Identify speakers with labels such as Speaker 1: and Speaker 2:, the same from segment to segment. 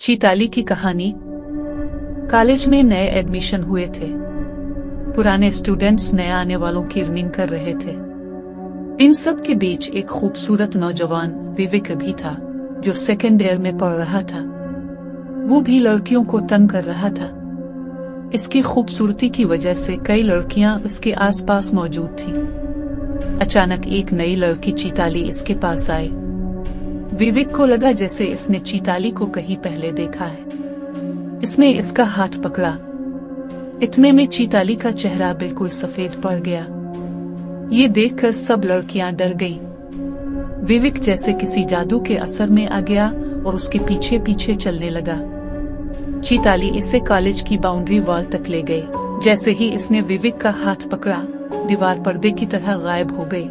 Speaker 1: चीताली की कहानी। कॉलेज में नए एडमिशन हुए थे। पुराने स्टूडेंट्स नए आने वालों की रनिंग कर रहे थे। इन सब के बीच एक खूबसूरत नौजवान विवेक भी था, जो सेकेंड ईयर में पढ़ रहा था। वो भी लड़कियों को तंग कर रहा था। इसकी खूबसूरती की वजह से कई लड़कियां उसके आसपास मौजूद थीं। अचानक एक नई लड़की चीताली इसके पास आई। विवेक को लगा जैसे इसने चीताली को कहीं पहले देखा है। इसने इसका हाथ पकड़ा। इतने में चीताली का चेहरा बिल्कुल सफेद पड़ गया। ये देखकर सब लड़कियां डर गईं। विवेक जैसे किसी जादू के असर में आ गया और उसके पीछे पीछे चलने लगा। चीताली इससे कॉलेज की बाउंड्री वॉल तक ले गई। जैसे ही इसने विवेक का हाथ पकड़ा, दीवार पर्दे की तरह गायब हो गई।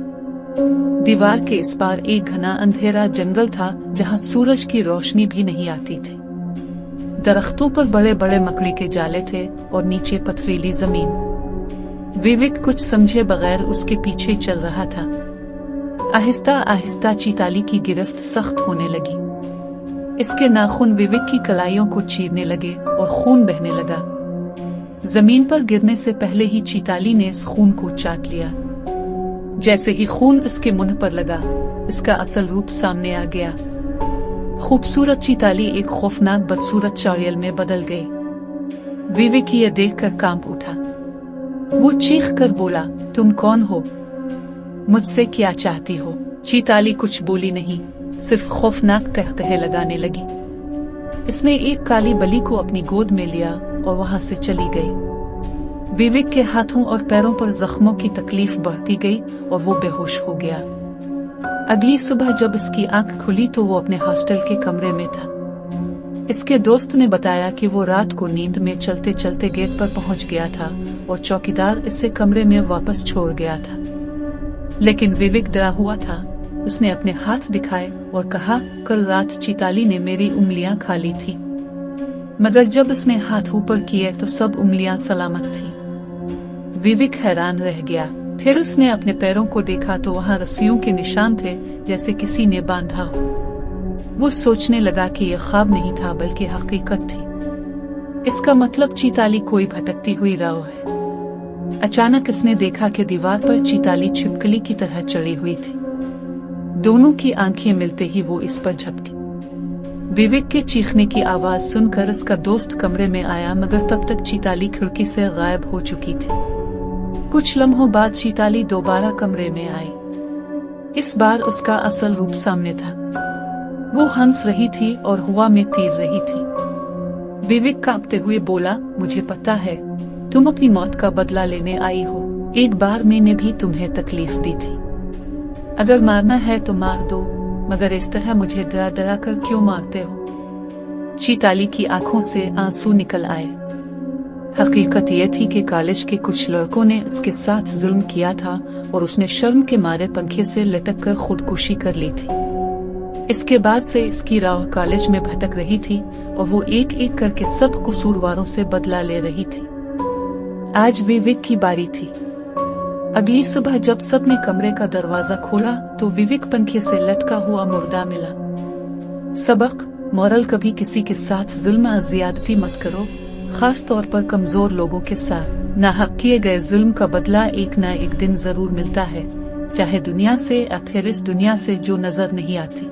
Speaker 1: दीवार के इस पार एक घना अंधेरा जंगल था, जहां सूरज की रोशनी भी नहीं आती थी। दरख्तों पर बड़े बड़े मकड़ी के जाले थे और नीचे पथरीली जमीन। विवेक कुछ समझे बगैर उसके पीछे चल रहा था। आहिस्ता आहिस्ता चीताली की गिरफ्त सख्त होने लगी। इसके नाखून विवेक की कलाइयों को चीरने लगे और खून बहने लगा। जमीन पर गिरने से पहले ही चीताली ने इस खून को चाट लिया। जैसे ही खून इसके मुंह पर लगा, इसका असल रूप सामने आ गया। खूबसूरत चीताली एक खौफनाक बदसूरत चौड़ैल में बदल गई। विवेक यह देखकर कांप उठा। वो चीख कर बोला, तुम कौन हो? मुझसे क्या चाहती हो? चीताली कुछ बोली नहीं, सिर्फ खौफनाक कहकहे लगाने लगी। इसने एक काली बली को अपनी गोद में लिया और वहां से चली गई। विवेक के हाथों और पैरों पर जख्मों की तकलीफ बढ़ती गई और वो बेहोश हो गया। अगली सुबह जब इसकी आंख खुली तो वो अपने हॉस्टल के कमरे में था। इसके दोस्त ने बताया कि वो रात को नींद में चलते चलते गेट पर पहुंच गया था और चौकीदार इसे कमरे में वापस छोड़ गया था। लेकिन विवेक डरा हुआ था। उसने अपने हाथ दिखाए और कहा, कल रात चीताली ने मेरी उंगलियां खा ली थी। मगर जब उसने हाथ ऊपर किए तो सब उंगलियां सलामत थीं। विवेक हैरान रह गया। फिर उसने अपने पैरों को देखा तो वहां रस्सियों के निशान थे, जैसे किसी ने बांधा हो। वो सोचने लगा कि यह ख्वाब नहीं था बल्कि हकीकत थी। इसका मतलब चीताली कोई भटकती हुई राह है। अचानक इसने देखा कि दीवार पर चीताली छिपकली की तरह चढ़ी हुई थी। दोनों की आंखें मिलते ही वो इस पर झपकी। विवेक के चीखने की आवाज सुनकर उसका दोस्त कमरे में आया, मगर तब तक चीताली खिड़की से गायब हो चुकी थी। कुछ लम्हों बाद चीताली दोबारा कमरे में आई। इस बार उसका असल रूप सामने था। वो हंस रही थी और हवा में तीर रही थी। विवेक कांपते हुए बोला, मुझे पता है, तुम अपनी मौत का बदला लेने आई हो। एक बार मैंने भी तुम्हें तकलीफ दी थी। अगर मारना है तो मार दो, मगर इस तरह मुझे डरा डरा कर क्यों मारते हो? चीताली की आंखों से आंसू निकल आए। हकीकत यह थी कि कॉलेज के कुछ लड़कों ने उसके साथ जुल्म किया था और उसने शर्म के मारे पंखे से लटक कर खुदकुशी कर ली थी। इसके बाद से इसकी राह कॉलेज में भटक रही थी और वो एक एक करके सब कसूरवारों से बदला ले रही थी। आज विवेक की बारी थी। अगली सुबह जब सबने कमरे का दरवाजा खोला तो विवेक पंखे से लटका हुआ मुर्दा मिला। सबक मोरल, कभी किसी के साथ जुल्म या ज्यादती मत करो, खास तौर पर कमजोर लोगों के साथ। नाहक किए गए जुल्म का बदला एक न एक दिन जरूर मिलता है, चाहे दुनिया से या फिर इस दुनिया से जो नजर नहीं आती।